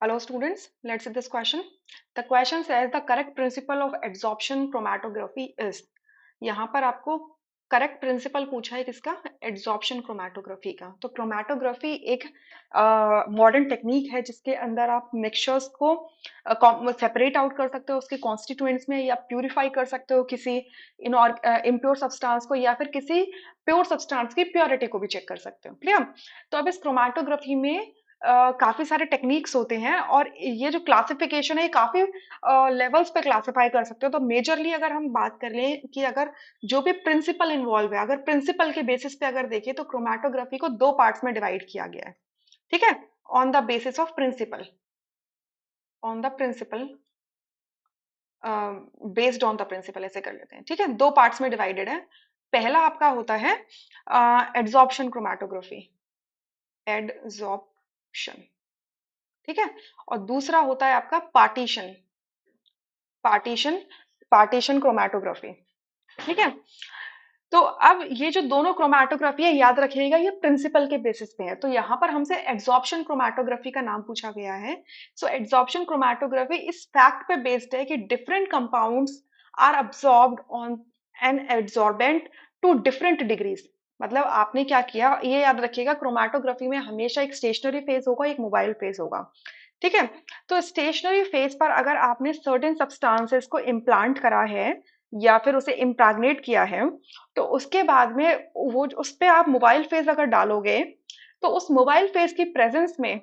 Hello students, let's see this question. The question says the correct principle of adsorption chromatography is. यहाँ पर आपको correct principal पूछा है किसका? एड्सॉर्प्शन क्रोमेटोग्राफी का। तो क्रोमेटोग्राफी एक मॉडर्न टेक्निक है जिसके अंदर आप मिक्सचर्स को सेपरेट आउट कर सकते हो उसके कॉन्स्टिट्यूएंट्स में, या प्यूरिफाई कर सकते हो किसी इम्प्योर सब्सटेंस को, या फिर किसी प्योर सब्सटेंस की प्योरिटी को भी चेक कर सकते हो। क्लियर? तो अब इस क्रोमेटोग्राफी में काफी सारे टेक्निक्स होते हैं, और ये जो क्लासिफिकेशन है ये काफी लेवल्स पे क्लासिफाई कर सकते हो। तो मेजरली अगर हम बात कर लें कि अगर जो भी प्रिंसिपल इन्वॉल्व है, अगर प्रिंसिपल के बेसिस पे अगर देखें तो क्रोमेटोग्राफी को दो पार्ट्स में डिवाइड किया गया है। ठीक है? On the basis of principle, on the principle, based on the principle, ऐसे कर लेते हैं। ठीक है, दो पार्ट्स में डिवाइडेड है। पहला आपका होता है एड्सॉर्प्शन क्रोमेटोग्राफी, एडजॉर्प्शन। ठीक है, और दूसरा होता है आपका पार्टीशन, पार्टीशन, पार्टीशन क्रोमेटोग्राफी। ठीक है, तो अब ये जो दोनों क्रोमेटोग्राफी है, याद रखिएगा ये प्रिंसिपल के बेसिस पे है। तो यहाँ पर हमसे एड्सॉर्प्शन क्रोमेटोग्राफी का नाम पूछा गया है। सो एड्सॉर्प्शन क्रोमेटोग्राफी इस फैक्ट पे बेस्ड है कि different compounds are absorbed on an adsorbent to different degrees. मतलब आपने क्या किया, ये याद रखिएगा, क्रोमेटोग्राफी में हमेशा एक स्टेशनरी फेज होगा, एक मोबाइल फेज होगा। ठीक है, तो स्टेशनरी फेज पर अगर आपने सर्टेन सब्सटेंसेस को इम्प्लांट करा है या फिर उसे इम्प्रैग्नेट किया है, तो उसके बाद में वो उस पे आप मोबाइल फेज अगर डालोगे, तो उस मोबाइल फेज की प्रेजेंस में,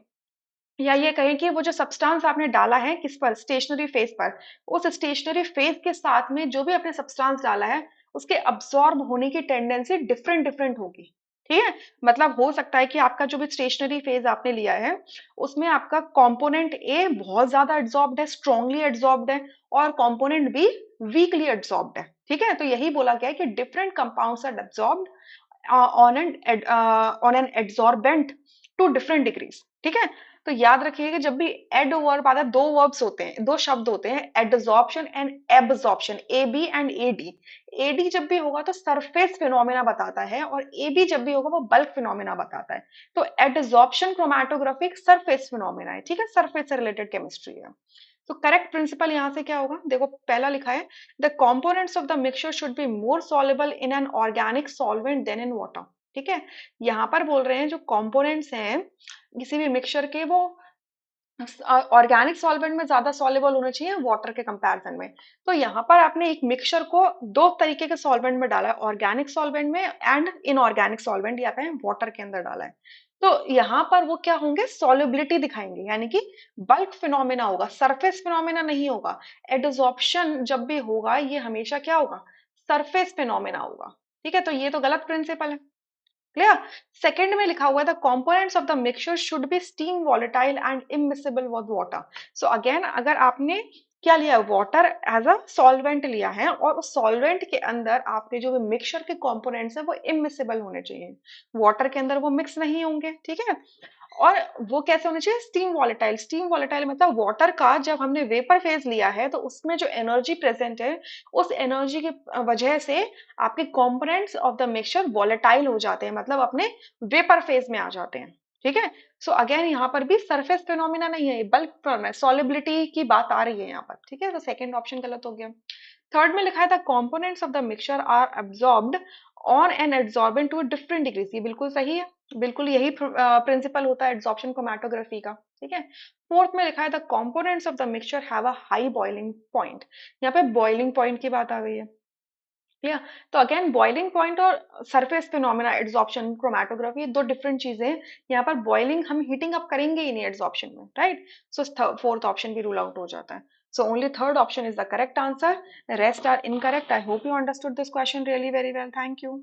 या ये कहें कि वो जो सब्सटेंस आपने डाला है किस पर, स्टेशनरी फेज पर, उस स्टेशनरी फेज के साथ में जो भी आपने सब्सटेंस डाला है उसके अब्सॉर्ब होने की टेंडेंसी डिफरेंट डिफरेंट होगी। ठीक है, मतलब हो सकता है कि आपका जो भी स्टेशनरी फेज आपने लिया है उसमें आपका कंपोनेंट ए बहुत ज्यादा एड्सॉर्ब्ड है, स्ट्रांगली एड्सॉर्ब्ड है, और कंपोनेंट बी वीकली एड्सॉर्ब्ड है। ठीक है, तो यही बोला गया है कि different compounds are absorbed on an adsorbent to different degrees. ठीक है, तो याद रखिएगा जब भी एड वर्ब आता है, दो वर्ब्स होते हैं, दो शब्द होते हैं, adsorption and absorption, A B and A D. A D जब भी होगा तो सरफेस फिनोमेना बताता है, और ए बी जब भी होगा वो बल्क फिनोमेना बताता है। तो एडजॉर्प्शन क्रोमेटोग्राफी सरफेस फिनोमेना है। ठीक है, सरफेस से रिलेटेड केमिस्ट्री है। तो करेक्ट प्रिंसिपल यहां से क्या होगा, देखो पहला लिखा है the components of the mixture should be more soluble in an organic solvent than in water. ठीक है, यहाँ पर बोल रहे हैं जो कंपोनेंट्स हैं किसी भी मिक्सचर के, वो ऑर्गेनिक सॉल्वेंट में ज्यादा सॉल्युबल होना चाहिए वाटर के कंपैरिजन में। तो यहाँ पर आपने एक मिक्सचर को दो तरीके के सॉल्वेंट में डाला है, ऑर्गेनिक सॉल्वेंट में एंड इनऑर्गेनिक सॉल्वेंट, या कहें वाटर के अंदर डाला है। तो यहाँ पर वो क्या होंगे, सॉल्युबिलिटी दिखाएंगे, यानी कि बल्क फिनोमेना होगा, सरफेस फिनोमेना नहीं होगा। एडसॉर्प्शन जब भी होगा ये हमेशा क्या होगा, सरफेस फिनोमेना होगा। ठीक है, तो ये तो गलत प्रिंसिपल है। क्लियर? सेकंड में लिखा हुआ है the components of the mixture should B steam volatile and immiscible with water. So again अगर आपने क्या लिया, वाटर एज अ सॉल्वेंट लिया है, और उस सॉल्वेंट के अंदर आपके जो भी मिक्सचर के कंपोनेंट्स है वो इमिसिबल होने चाहिए, वाटर के अंदर वो मिक्स नहीं होंगे। ठीक है, और वो कैसे होने चाहिए, स्टीम वॉलेटाइल। स्टीम वॉलेटाइल मतलब वाटर का जब हमने वेपर फेज लिया है तो उसमें जो एनर्जी प्रेजेंट है, उस एनर्जी की वजह से आपके components of the mixture volatile हो जाते हैं, मतलब अपने वेपर फेज में आ जाते हैं। ठीक है, सो अगेन यहाँ पर भी सरफेस फिनोमिना नहीं है, बल्क सॉलिबिलिटी की बात आ रही है यहाँ पर। ठीक है, तो सेकंड ऑप्शन गलत हो गया। थर्ड में लिखा है the components of the mixture are absorbed on an adsorbent to different degrees. ये बिल्कुल सही है, बिल्कुल यही प्रिंसिपल होता है एड्सॉर्प्शन क्रोमेटोग्राफी का। ठीक है, फोर्थ में लिखा है the components of the mixture have a high boiling point. यहाँ पे बॉइलिंग पॉइंट की बात आ गई है। या तो अगेन बॉइलिंग पॉइंट और सरफेस फिनोमेना एड्सॉर्प्शन क्रोमेटोग्राफी दो डिफरेंट चीजें हैं। यहाँ पर बॉइलिंग हम हीटिंग अप करेंगे ही नहीं एड्सॉर्प्शन में, राइट? सो फोर्थ ऑप्शन भी रूल आउट हो जाता है। So only third option is the correct answer, rest are incorrect. I hope you understood this question really very well. Thank you.